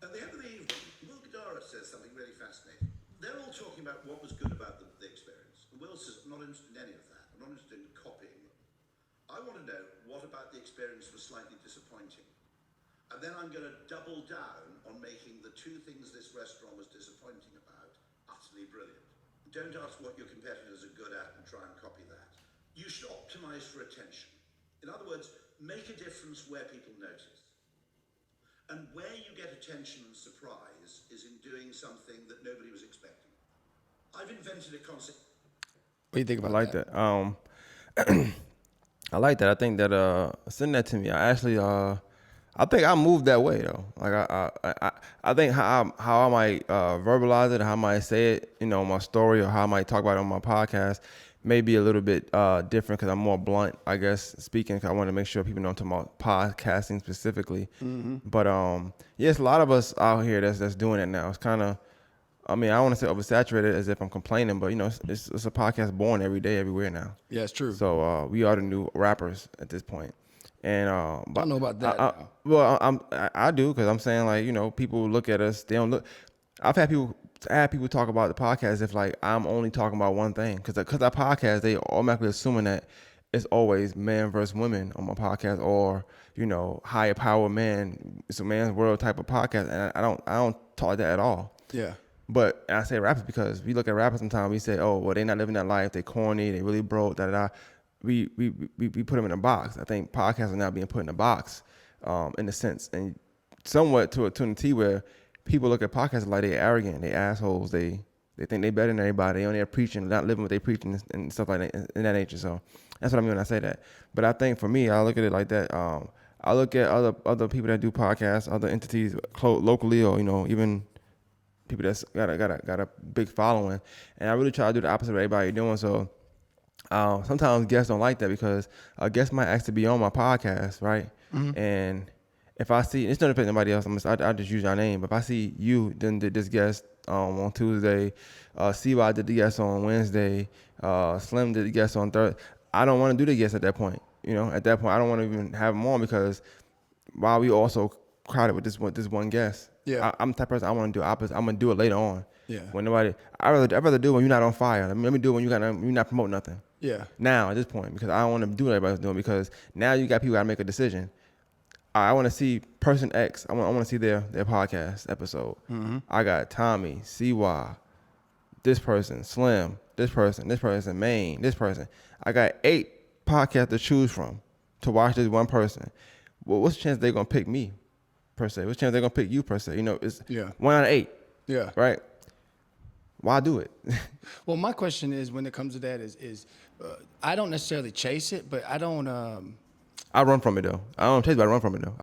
At the end of the evening, Will Guidara says something really fascinating. They're all talking about what was good about the experience. And Will says, I'm not interested in any of that. I'm not interested in copying them. I want to know what about the experience was slightly disappointing. And then I'm going to double down on making the two things this restaurant was disappointing about utterly brilliant. Don't ask what your competitors are good at and try and copy that. You should optimize for attention. In other words, make a difference where people notice. And where you get attention and surprise is in doing something that nobody was expecting. I've invented a concept. What do you think I about like that. I like that. I think that send that to me. I think I moved that way though. Like I think how I might verbalize it, how I might say it, my story, or how I might talk about it on my podcast, may be a little bit different because I'm more blunt, I guess, speaking. Cause I want to make sure people know I'm talking about podcasting specifically. Mm-hmm. But yes, a lot of us out here that's doing it now. It's kind of, I mean, I don't want to say oversaturated as if I'm complaining, but it's a podcast born every day, everywhere now. Yeah, it's true. So we are the new rappers at this point. And but I don't know about that. I do, because I'm saying, like, people look at us, they don't look. I've had people talk about the podcast if like I'm only talking about one thing, because our podcast, they automatically assuming that it's always man versus women on my podcast, or higher power man, it's a man's world type of podcast, and I don't talk that at all. Yeah. But I say rappers because we look at rappers sometimes, we say, oh, well, they're not living that life, they corny, they really broke, da da da. We put them in a box. I think podcasts are now being put in a box, in a sense, and somewhat to a T where people look at podcasts like they're arrogant, they assholes, they think they better than everybody, they only are preaching, not living what they preaching and stuff like that in that nature. So that's what I mean when I say that. But I think for me, I look at it like that. I look at other people that do podcasts, other entities locally, or even people that's got a big following, and I really try to do the opposite of what everybody doing. So sometimes guests don't like that, because a guest might ask to be on my podcast, right? Mm-hmm. And if I see, it's not depending on anybody else, I just use your name. But if I see you then did this guest on Tuesday, CY did the guest on Wednesday, Slim did the guest on Thursday, I don't want to do the guest at that point. At that point, I don't want to even have them on, because while we also crowded with this one guest, yeah, I'm the type of person I want to do opposite. I'm gonna do it later on. Yeah. When nobody, I'd rather do it when you're not on fire. Let me do it when you're not promoting nothing. Yeah. Now at this point, because I don't want to do what everybody's doing, because now you got people got to make a decision. I want to see person X. I want to see their podcast episode. Mm-hmm. I got Tommy, CY, this person, Slim, this person, Maine, this person. I got 8 podcasts to choose from to watch this one person. Well, what's the chance they're gonna pick me, per se? What's the chance they're gonna pick you, per se? It's 1 out of 8. Yeah. Right. Why do it? Well, my question is, when it comes to that, is I don't necessarily chase it, but I don't. I run from it though. I don't chase it, but I run from it though.